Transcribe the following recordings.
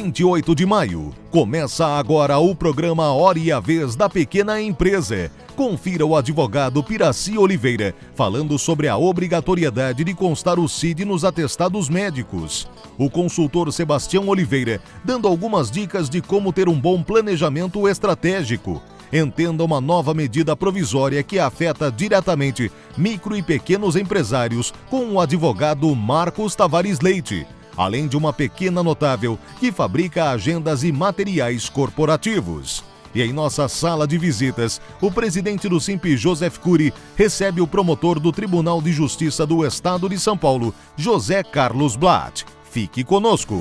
28 de maio. Começa agora o programa Hora e a Vez da Pequena Empresa. Confira o advogado Piraci Oliveira falando sobre a obrigatoriedade de constar o CID nos atestados médicos. O consultor Sebastião Oliveira dando algumas dicas de como ter um bom planejamento estratégico. Entenda uma nova medida provisória que afeta diretamente micro e pequenos empresários com o advogado Marcos Tavares Leite, além de uma pequena notável que fabrica agendas e materiais corporativos. E em nossa sala de visitas, o presidente do Simp, Joseph Cury, recebe o promotor do Tribunal de Justiça do Estado de São Paulo, José Carlos Blatt. Fique conosco.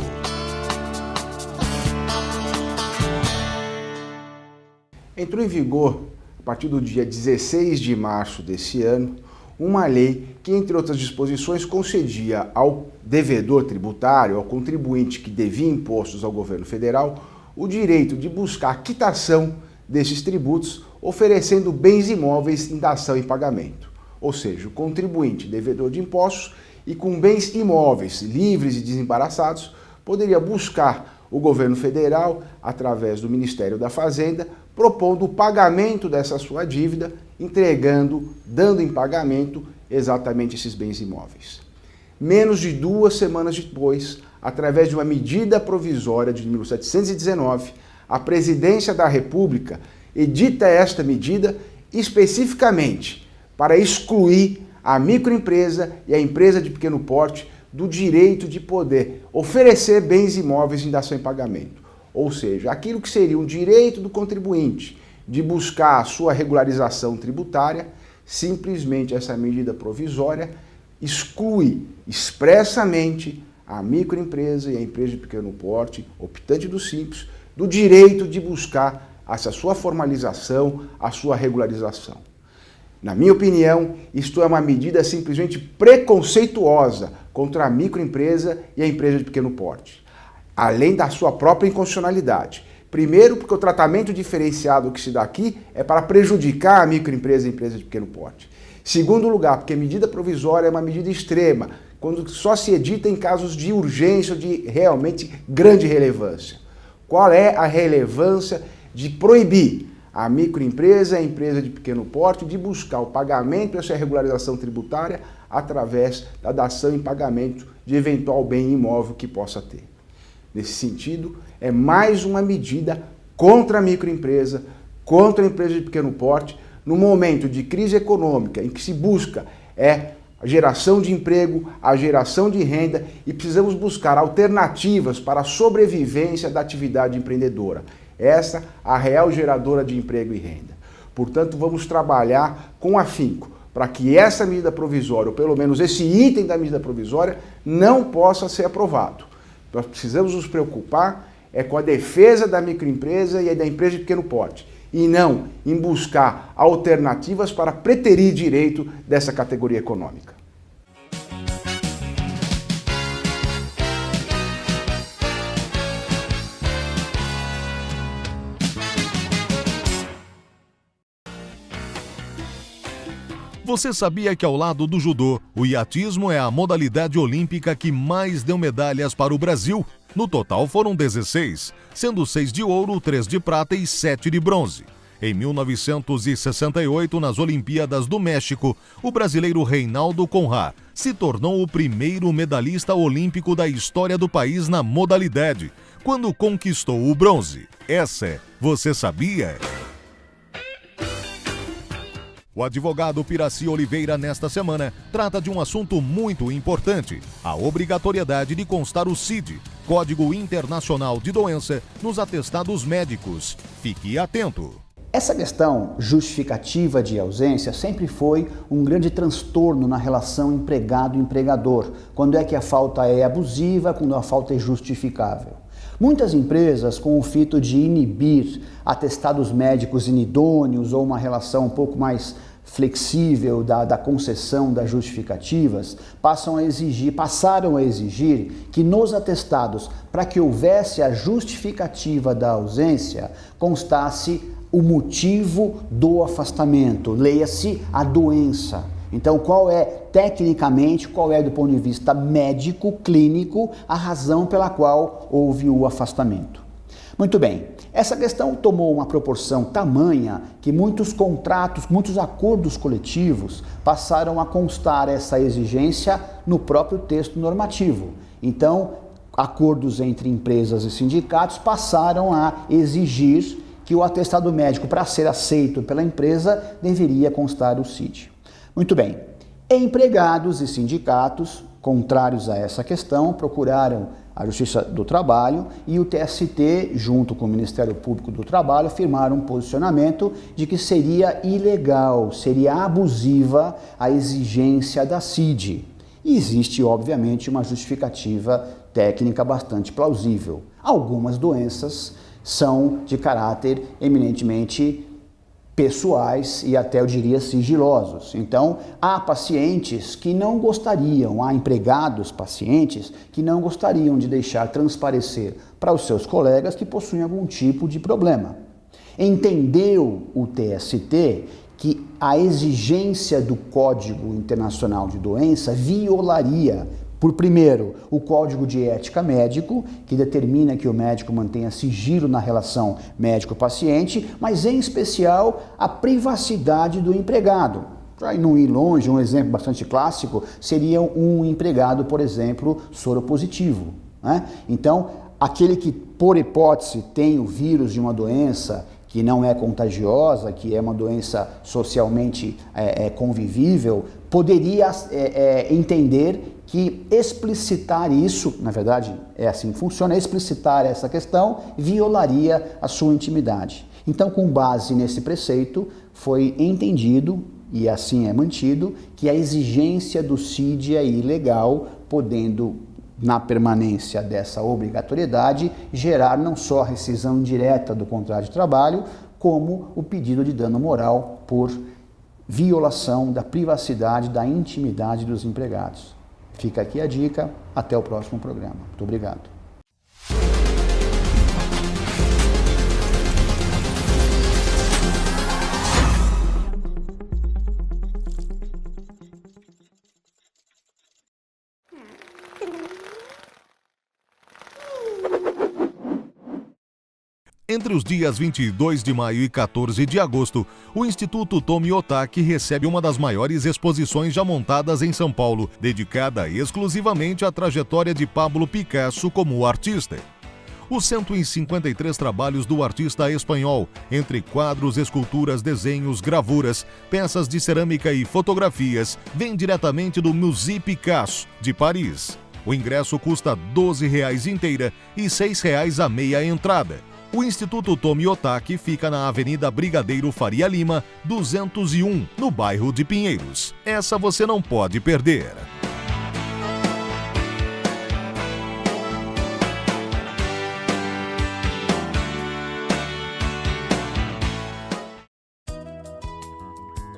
Entrou em vigor, a partir do dia 16 de março desse ano, uma lei que, entre outras disposições, concedia ao devedor tributário, ao contribuinte que devia impostos ao governo federal, o direito de buscar a quitação desses tributos, oferecendo bens imóveis em dação e pagamento. Ou seja, o contribuinte devedor de impostos e com bens imóveis livres e desembaraçados poderia buscar o governo federal, através do Ministério da Fazenda, propondo o pagamento dessa sua dívida, entregando, dando em pagamento exatamente esses bens imóveis. Menos de 2 semanas depois, através de uma medida provisória de 1719, a Presidência da República edita esta medida especificamente para excluir a microempresa e a empresa de pequeno porte do direito de poder oferecer bens imóveis em dação e pagamento. Ou seja, aquilo que seria um direito do contribuinte de buscar a sua regularização tributária, simplesmente essa medida provisória exclui expressamente a microempresa e a empresa de pequeno porte, optante do Simples, do direito de buscar essa sua formalização, a sua regularização. Na minha opinião, isto é uma medida simplesmente preconceituosa contra a microempresa e a empresa de pequeno porte, além da sua própria inconstitucionalidade. Primeiro, porque o tratamento diferenciado que se dá aqui é para prejudicar a microempresa e a empresa de pequeno porte. Segundo lugar, porque a medida provisória é uma medida extrema, quando só se edita em casos de urgência ou de realmente grande relevância. Qual é a relevância de proibir a microempresa e a empresa de pequeno porte de buscar o pagamento e a sua regularização tributária através da dação em pagamento de eventual bem imóvel que possa ter? Nesse sentido, é mais uma medida contra a microempresa, contra a empresa de pequeno porte, no momento de crise econômica em que se busca a geração de emprego, a geração de renda e precisamos buscar alternativas para a sobrevivência da atividade empreendedora. Essa a real geradora de emprego e renda. Portanto, vamos trabalhar com afinco para que essa medida provisória, ou pelo menos esse item da medida provisória, não possa ser aprovado. Nós precisamos nos preocupar com a defesa da microempresa e da empresa de pequeno porte, e não em buscar alternativas para preterir direito dessa categoria econômica. Você sabia que ao lado do judô, o iatismo é a modalidade olímpica que mais deu medalhas para o Brasil? No total foram 16, sendo 6 de ouro, 3 de prata e 7 de bronze. Em 1968, nas Olimpíadas do México, o brasileiro Reinaldo Conrad se tornou o primeiro medalhista olímpico da história do país na modalidade, quando conquistou o bronze. Essa, você sabia? O advogado Piraci Oliveira, nesta semana, trata de um assunto muito importante: a obrigatoriedade de constar o CID, Código Internacional de Doença, nos atestados médicos. Fique atento. Essa questão justificativa de ausência sempre foi um grande transtorno na relação empregado-empregador, quando é que a falta é abusiva, quando a falta é justificável. Muitas empresas, com o fito de inibir atestados médicos inidôneos ou uma relação um pouco mais flexível da concessão das justificativas, passaram a exigir que nos atestados, para que houvesse a justificativa da ausência, constasse o motivo do afastamento, leia-se a doença. Então, tecnicamente, qual é do ponto de vista médico, clínico, a razão pela qual houve o afastamento? Muito bem, essa questão tomou uma proporção tamanha que muitos contratos, muitos acordos coletivos passaram a constar essa exigência no próprio texto normativo. Então, acordos entre empresas e sindicatos passaram a exigir que o atestado médico, para ser aceito pela empresa, deveria constar o CID. Muito bem, empregados e sindicatos, contrários a essa questão, procuraram a Justiça do Trabalho e o TST, junto com o Ministério Público do Trabalho, firmaram um posicionamento de que seria ilegal, seria abusiva a exigência da CID. E existe, obviamente, uma justificativa técnica bastante plausível. Algumas doenças são de caráter eminentemente pessoais e até eu diria sigilosos. Então, há pacientes que não gostariam, há empregados pacientes que não gostariam de deixar transparecer para os seus colegas que possuem algum tipo de problema. Entendeu o TST que a exigência do Código Internacional de Doença violaria, por primeiro, o Código de Ética Médico, que determina que o médico mantenha sigilo na relação médico-paciente, mas em especial a privacidade do empregado. Para não ir longe, um exemplo bastante clássico seria um empregado, por exemplo, soropositivo, né? Então, aquele que, por hipótese, tem o vírus de uma doença que não é contagiosa, que é uma doença socialmente convivível, poderia entender que explicitar isso, na verdade é assim que funciona, explicitar essa questão violaria a sua intimidade. Então, com base nesse preceito, foi entendido, e assim é mantido, que a exigência do CID é ilegal, podendo, na permanência dessa obrigatoriedade, gerar não só a rescisão indireta do contrato de trabalho, como o pedido de dano moral por violação da privacidade, da intimidade dos empregados. Fica aqui a dica, até o próximo programa. Muito obrigado. Entre os dias 22 de maio e 14 de agosto, o Instituto Tomi Otaki recebe uma das maiores exposições já montadas em São Paulo, dedicada exclusivamente à trajetória de Pablo Picasso como artista. Os 153 trabalhos do artista espanhol, entre quadros, esculturas, desenhos, gravuras, peças de cerâmica e fotografias, vêm diretamente do Musée Picasso, de Paris. O ingresso custa R$ 12 inteira e R$ 6 a meia entrada. O Instituto Tomi Otaki fica na Avenida Brigadeiro Faria Lima, 201, no bairro de Pinheiros. Essa você não pode perder.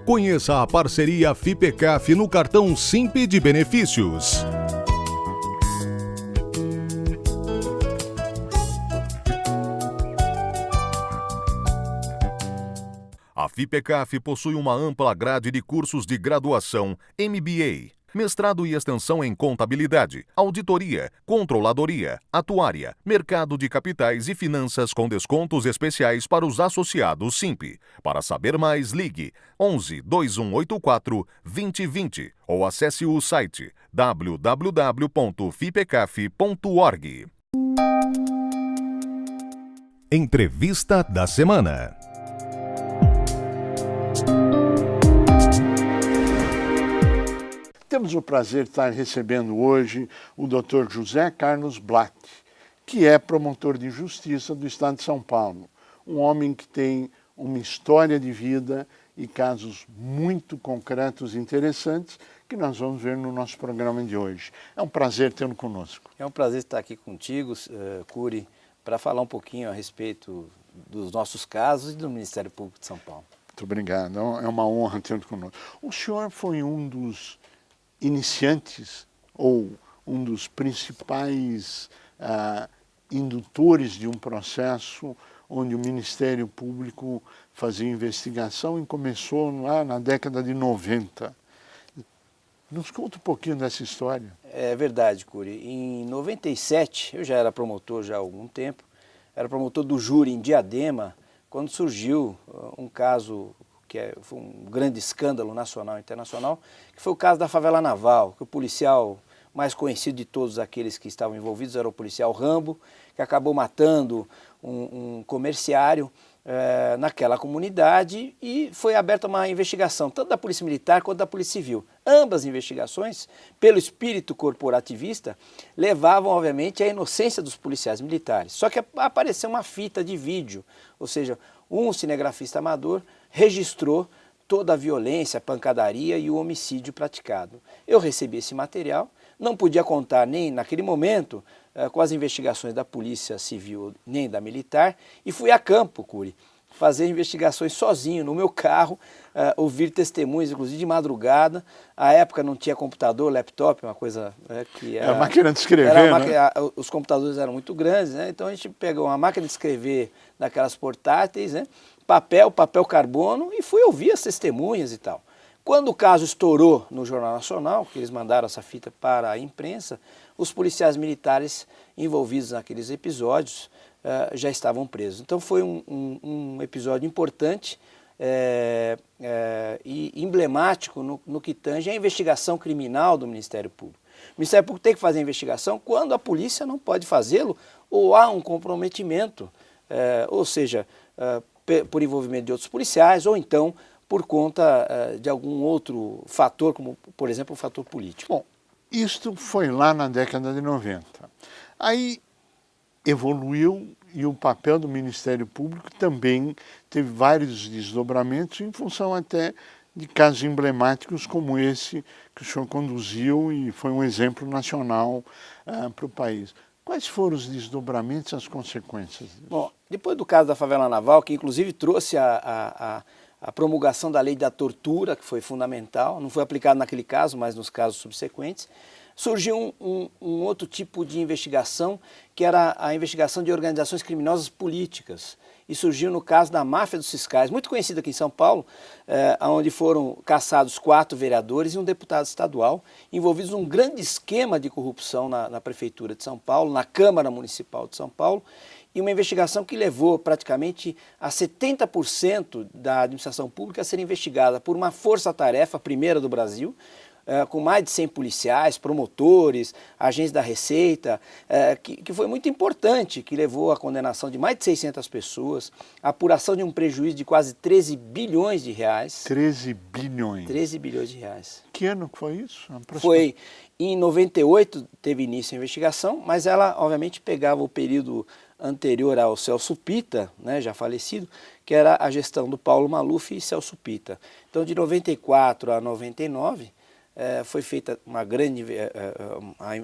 Conheça a parceria FIPECAF no cartão Simp de benefícios. A FIPECAF possui uma ampla grade de cursos de graduação, MBA, mestrado e extensão em contabilidade, auditoria, controladoria, atuária, mercado de capitais e finanças com descontos especiais para os associados Simp. Para saber mais, ligue 11 2184 2020 ou acesse o site www.fipecaf.org. Entrevista da semana. Temos o prazer de estar recebendo hoje o Dr. José Carlos Blatt, que é promotor de justiça do Estado de São Paulo. Um homem que tem uma história de vida e casos muito concretos e interessantes que nós vamos ver no nosso programa de hoje. É um prazer tê-lo conosco. É um prazer estar aqui contigo, Cury, para falar um pouquinho a respeito dos nossos casos e do Ministério Público de São Paulo. Muito obrigado, é uma honra tê-lo conosco. O senhor foi um dos iniciantes ou um dos principais indutores de um processo onde o Ministério Público fazia investigação e começou lá na década de 90. Nos conta um pouquinho dessa história. É verdade, Cury. Em 97, eu já era promotor já há algum tempo, era promotor do júri em Diadema, quando surgiu um caso foi um grande escândalo nacional e internacional, que foi o caso da favela naval, que o policial mais conhecido de todos aqueles que estavam envolvidos era o policial Rambo, que acabou matando um comerciário naquela comunidade, e foi aberta uma investigação, tanto da Polícia Militar quanto da Polícia Civil. Ambas investigações, pelo espírito corporativista, levavam, obviamente, à inocência dos policiais militares. Só que apareceu uma fita de vídeo, ou seja, um cinegrafista amador registrou toda a violência, a pancadaria e o homicídio praticado. Eu recebi esse material, não podia contar nem naquele momento com as investigações da Polícia Civil nem da Militar, e fui a campo, Cury, fazer investigações sozinho, no meu carro, ouvir testemunhas, inclusive de madrugada. À época não tinha computador, laptop, uma coisa que era... A máquina de escrever, né? Os computadores eram muito grandes, né? Então a gente pegou uma máquina de escrever daquelas portáteis, né? Papel carbono, e fui ouvir as testemunhas e tal. Quando o caso estourou no Jornal Nacional, que eles mandaram essa fita para a imprensa, os policiais militares envolvidos naqueles episódios já estavam presos. Então foi um episódio importante e emblemático no que tange a investigação criminal do Ministério Público. O Ministério Público tem que fazer a investigação quando a polícia não pode fazê-lo ou há um comprometimento, ou seja, por envolvimento de outros policiais ou então por conta de algum outro fator, como, por exemplo, o fator político. Bom, isto foi lá na década de 90. Aí evoluiu e o papel do Ministério Público também teve vários desdobramentos em função até de casos emblemáticos como esse que o senhor conduziu e foi um exemplo nacional para o país. Quais foram os desdobramentos e as consequências disso? Bom, depois do caso da favela naval, que inclusive trouxe a promulgação da lei da tortura, que foi fundamental, não foi aplicado naquele caso, mas nos casos subsequentes, surgiu um outro tipo de investigação, que era a investigação de organizações criminosas políticas. E surgiu no caso da máfia dos fiscais, muito conhecida aqui em São Paulo, onde foram caçados 4 vereadores e um deputado estadual, envolvidos num grande esquema de corrupção na Prefeitura de São Paulo, na Câmara Municipal de São Paulo, e uma investigação que levou praticamente a 70% da administração pública a ser investigada por uma força-tarefa, a primeira do Brasil, com mais de 100 policiais, promotores, agentes da Receita, que foi muito importante, que levou à condenação de mais de 600 pessoas, a apuração de um prejuízo de quase 13 bilhões de reais. 13 bilhões? 13 bilhões de reais. Que ano que foi isso? Foi em 98, teve início a investigação, mas ela, obviamente, pegava o período anterior ao Celso Pitta, né, já falecido, que era a gestão do Paulo Maluf e Celso Pitta. Então, de 94 a 99, foi feita uma grande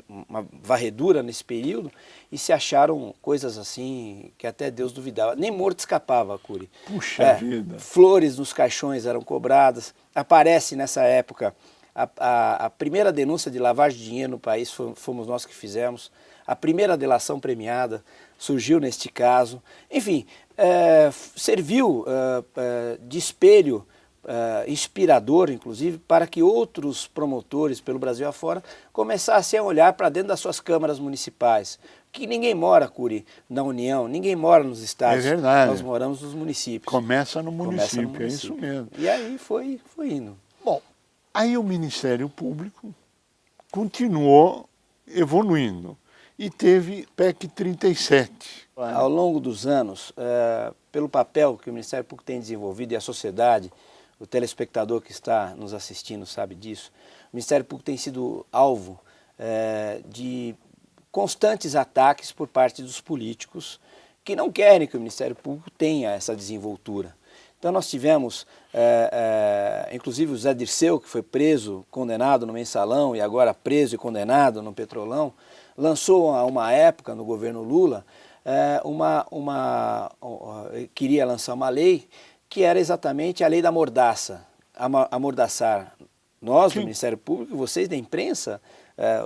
uma varredura nesse período e se acharam coisas assim que até Deus duvidava. Nem morto escapava, Cury. Puxa vida! Flores nos caixões eram cobradas. Aparece nessa época a primeira denúncia de lavagem de dinheiro no país, fomos nós que fizemos. A primeira delação premiada surgiu neste caso. Enfim, serviu de espelho inspirador, inclusive, para que outros promotores pelo Brasil afora começassem a olhar para dentro das suas câmaras municipais. Que ninguém mora, Cury, na União, ninguém mora nos estados. É verdade. Nós moramos nos municípios. Começa no município, é isso mesmo. E aí foi indo. Bom, aí o Ministério Público continuou evoluindo e teve PEC 37. Ao longo dos anos, pelo papel que o Ministério Público tem desenvolvido e a sociedade, o telespectador que está nos assistindo sabe disso, o Ministério Público tem sido alvo de constantes ataques por parte dos políticos que não querem que o Ministério Público tenha essa desenvoltura. Então nós tivemos, inclusive o Zé Dirceu, que foi preso, condenado no Mensalão e agora preso e condenado no Petrolão, lançou a uma época no governo Lula, queria lançar uma lei que era exatamente a lei da mordaça, amordaçar nós do Ministério Público, vocês da imprensa,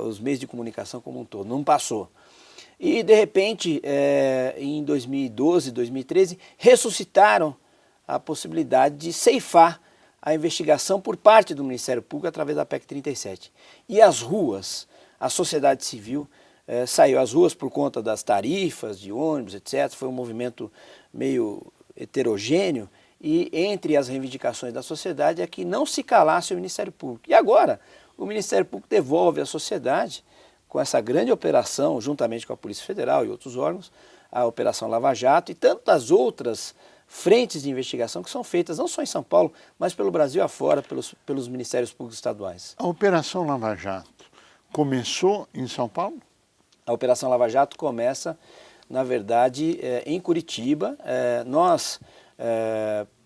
os meios de comunicação como um todo. Não passou. E de repente, em 2012, 2013, ressuscitaram a possibilidade de ceifar a investigação por parte do Ministério Público através da PEC 37. E as ruas, a sociedade civil saiu às ruas por conta das tarifas de ônibus, etc. Foi um movimento meio heterogêneo e entre as reivindicações da sociedade é que não se calasse o Ministério Público. E agora o Ministério Público devolve à sociedade, com essa grande operação, juntamente com a Polícia Federal e outros órgãos, a Operação Lava Jato e tantas outras frentes de investigação que são feitas não só em São Paulo, mas pelo Brasil afora, pelos Ministérios Públicos Estaduais. A Operação Lava Jato começou em São Paulo? A Operação Lava Jato começa, na verdade, em Curitiba. Nós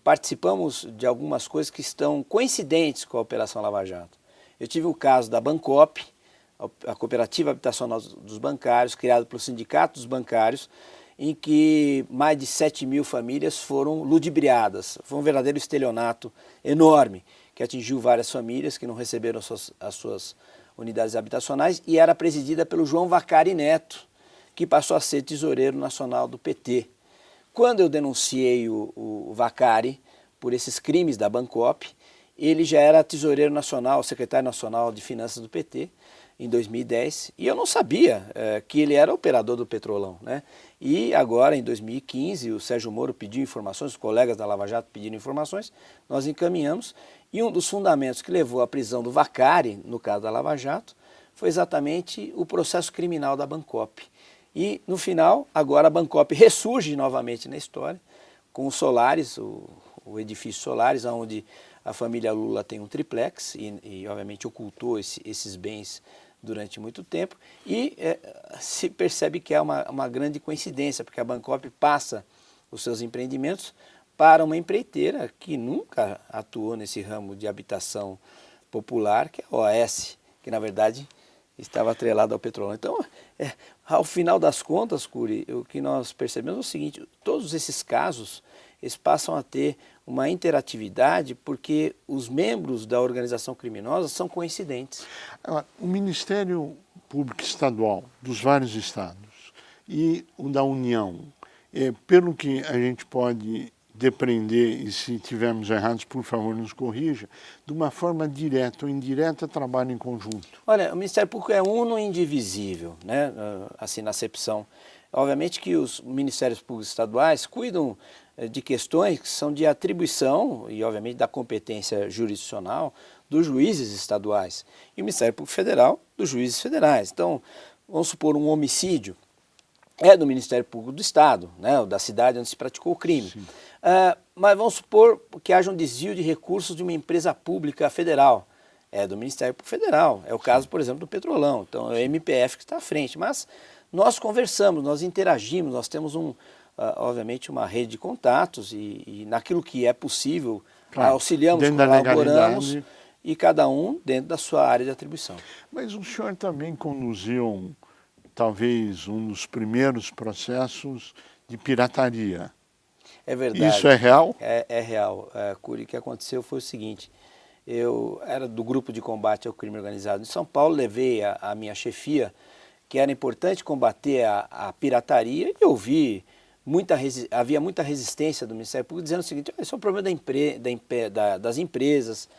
participamos de algumas coisas que estão coincidentes com a Operação Lava Jato. Eu tive o caso da Bancop, a Cooperativa Habitacional dos Bancários, criada pelo Sindicato dos Bancários, em que mais de 7.000 famílias foram ludibriadas. Foi um verdadeiro estelionato enorme, que atingiu várias famílias que não receberam as suas unidades habitacionais e era presidida pelo João Vacari Neto, que passou a ser tesoureiro nacional do PT. Quando eu denunciei o Vacari por esses crimes da Bancop, ele já era tesoureiro nacional, secretário nacional de finanças do PT, em 2010, e eu não sabia que ele era operador do Petrolão, né? E agora, em 2015, o Sérgio Moro pediu informações, os colegas da Lava Jato pediram informações, nós encaminhamos, e um dos fundamentos que levou à prisão do Vacari, no caso da Lava Jato, foi exatamente o processo criminal da Bancop. E, no final, agora a Bancop ressurge novamente na história, com o Solaris, o edifício Solaris, onde a família Lula tem um triplex e obviamente, ocultou esses bens durante muito tempo e se percebe que é uma grande coincidência, porque a Bancop passa os seus empreendimentos para uma empreiteira que nunca atuou nesse ramo de habitação popular, que é a OAS, que na verdade estava atrelado ao Petrolão. Então, ao final das contas, Cury, o que nós percebemos é o seguinte: todos esses casos eles passam a ter uma interatividade porque os membros da organização criminosa são coincidentes. Agora, o Ministério Público Estadual dos vários estados e o da União, pelo que a gente pode depreender, e se tivermos errados, por favor, nos corrija, de uma forma direta ou indireta, trabalham em conjunto? Olha, o Ministério Público é uno e indivisível, né? Assim, na acepção. Obviamente que os Ministérios Públicos Estaduais cuidam de questões que são de atribuição e, obviamente, da competência jurisdicional dos juízes estaduais. E o Ministério Público Federal, dos juízes federais. Então, vamos supor um homicídio, é do Ministério Público do Estado, né, ou da cidade onde se praticou o crime. Mas vamos supor que haja um desvio de recursos de uma empresa pública federal. É do Ministério Público Federal. É o caso, por exemplo, do Petrolão. Então, é o MPF que está à frente. Mas nós conversamos, nós interagimos, nós temos obviamente uma rede de contatos e naquilo que é possível, claro, auxiliamos, colaboramos e cada um dentro da sua área de atribuição. Mas o senhor também conduziu talvez um dos primeiros processos de pirataria. É verdade. Isso é real? É real. Cury, o que aconteceu foi o seguinte: eu era do grupo de combate ao crime organizado em São Paulo, levei a minha chefia que era importante combater a pirataria e eu vi havia muita resistência do Ministério Público dizendo o seguinte: esse é um problema das empresas,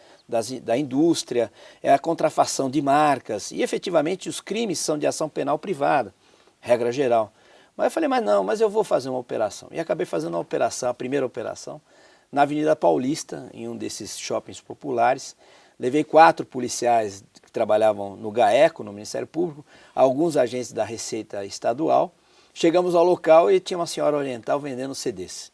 da indústria, é a contrafação de marcas e efetivamente os crimes são de ação penal privada, regra geral. Mas eu falei, mas eu vou fazer uma operação. E acabei fazendo uma operação, a primeira operação, na Avenida Paulista, em um desses shoppings populares. Levei 4 policiais que trabalhavam no GAECO, no Ministério Público, alguns agentes da Receita Estadual. Chegamos ao local e tinha uma senhora oriental vendendo CDs.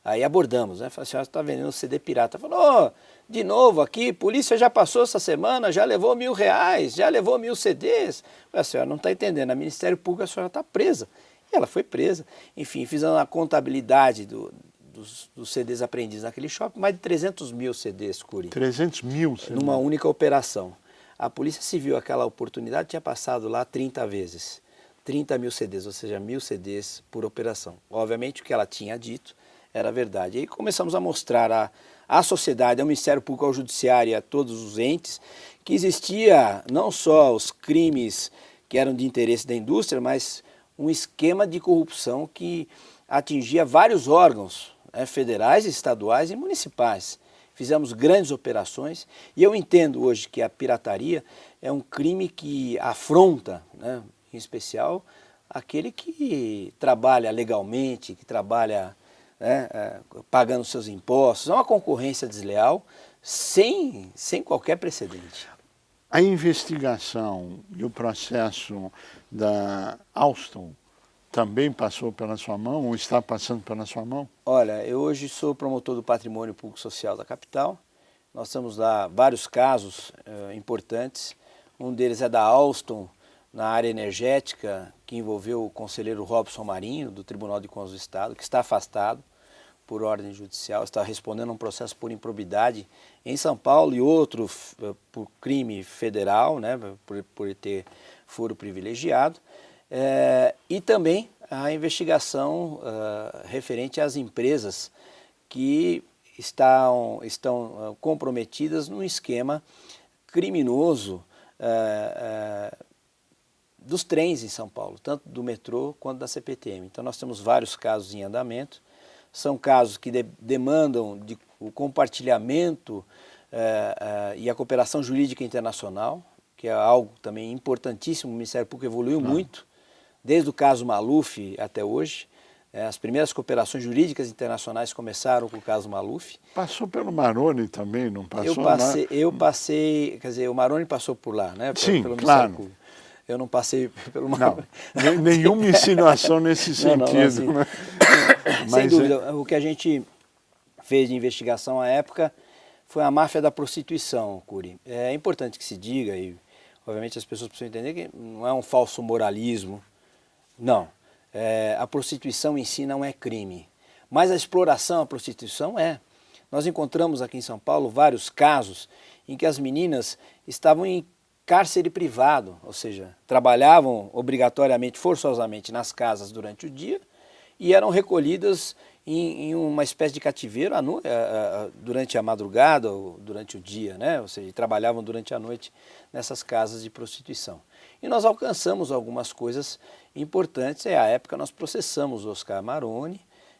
Aí abordamos, né? Falei, a senhora está vendendo CD pirata. Falou, de novo aqui, polícia já passou essa semana, já levou R$1.000, já levou 1.000 CDs. Falei, a senhora não está entendendo, a Ministério Público a senhora está presa. E ela foi presa. Enfim, fizemos a contabilidade dos CDs apreendidos naquele shopping, mais de 300.000 CDs, Cury. 300.000 CDs? Numa única operação. A Polícia Civil, aquela oportunidade, tinha passado lá 30 vezes. 30.000 CDs, ou seja, 1.000 CDs por operação. Obviamente, o que ela tinha dito era verdade. E aí começamos a mostrar à sociedade, ao Ministério Público, ao Judiciário e a todos os entes, que existia não só os crimes que eram de interesse da indústria, mas um esquema de corrupção que atingia vários órgãos, federais, estaduais e municipais. fizemos grandes operações e eu entendo hoje que a pirataria é um crime que afronta, né, em especial, aquele que trabalha legalmente, que trabalha, né, pagando seus impostos. É uma concorrência desleal sem qualquer precedente. A investigação e o processo da Alstom também passou pela sua mão ou está passando pela sua mão? Olha, eu hoje sou promotor do Patrimônio Público Social da capital. Nós temos lá vários casos importantes. Um deles é da Alstom, na área energética, que envolveu o conselheiro Robson Marinho, do Tribunal de Contas do Estado, que está afastado por ordem judicial, está respondendo a um processo por improbidade em São Paulo e outro por crime federal, né, por ter foro privilegiado. E também a investigação referente às empresas que estão comprometidas num esquema criminoso dos trens em São Paulo, tanto do metrô quanto da CPTM. Então nós temos vários casos em andamento, são casos que demandam o compartilhamento e a cooperação jurídica internacional, que é algo também importantíssimo. O Ministério Público evoluiu muito, desde o caso Maluf até hoje. As primeiras cooperações jurídicas internacionais começaram com o caso Maluf. Passou pelo Maroni também, não passou? Eu passei, quer dizer, o Maroni passou por lá, né? Sim, pelo claro. Eu não passei pelo Maroni. Não, nenhuma insinuação nesse sentido. Não, assim, sem dúvida, o que a gente fez de investigação à época foi a máfia da prostituição, Cury. É importante que se diga, e obviamente as pessoas precisam entender que não é um falso moralismo, não. A prostituição em si não é crime, mas a exploração à prostituição é. Nós encontramos aqui em São Paulo vários casos em que as meninas estavam em cárcere privado, ou seja, trabalhavam obrigatoriamente, forçosamente nas casas durante o dia e eram recolhidas em uma espécie de cativeiro durante a madrugada ou durante o dia, né? Ou seja, trabalhavam durante a noite nessas casas de prostituição. E nós alcançamos algumas coisas importantes. À época nós processamos o Oscar Maroni,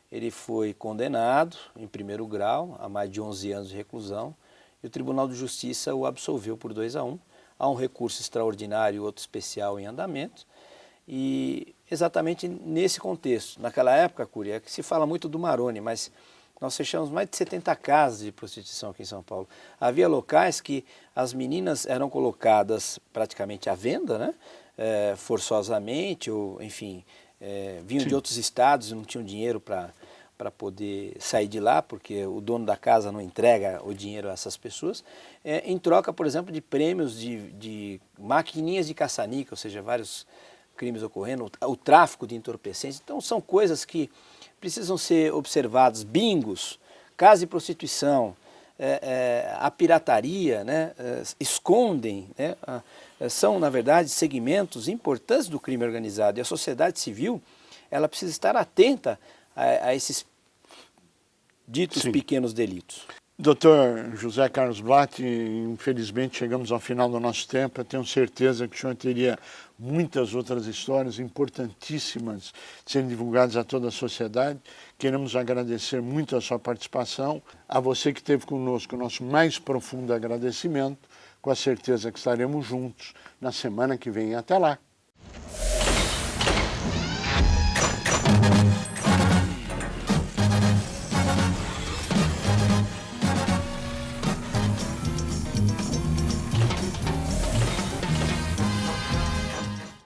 ele foi condenado em primeiro grau a mais de 11 anos de reclusão e o Tribunal de Justiça o absolveu por 2-1. Há um recurso extraordinário e outro especial em andamento. E exatamente nesse contexto, naquela época, Cury, é que se fala muito do Maroni, mas nós fechamos mais de 70 casas de prostituição aqui em São Paulo. Havia locais que as meninas eram colocadas praticamente à venda, né? Forçosamente, ou enfim, vinham de outros estados e não tinham dinheiro para poder sair de lá, porque o dono da casa não entrega o dinheiro a essas pessoas, em troca, por exemplo, de prêmios de maquininhas de caça-níquel, ou seja, vários crimes ocorrendo, o tráfico de entorpecentes. Então são coisas que precisam ser observadas. Bingos, casa de prostituição, a pirataria, né, escondem, né, são na verdade segmentos importantes do crime organizado, e a sociedade civil ela precisa estar atenta a esses ditos pequenos delitos. Dr. José Carlos Blatt, infelizmente chegamos ao final do nosso tempo. Eu tenho certeza que o senhor teria muitas outras histórias importantíssimas de serem divulgadas a toda a sociedade. Queremos agradecer muito a sua participação. A você que esteve conosco, o nosso mais profundo agradecimento. Com a certeza que estaremos juntos na semana que vem. Até lá!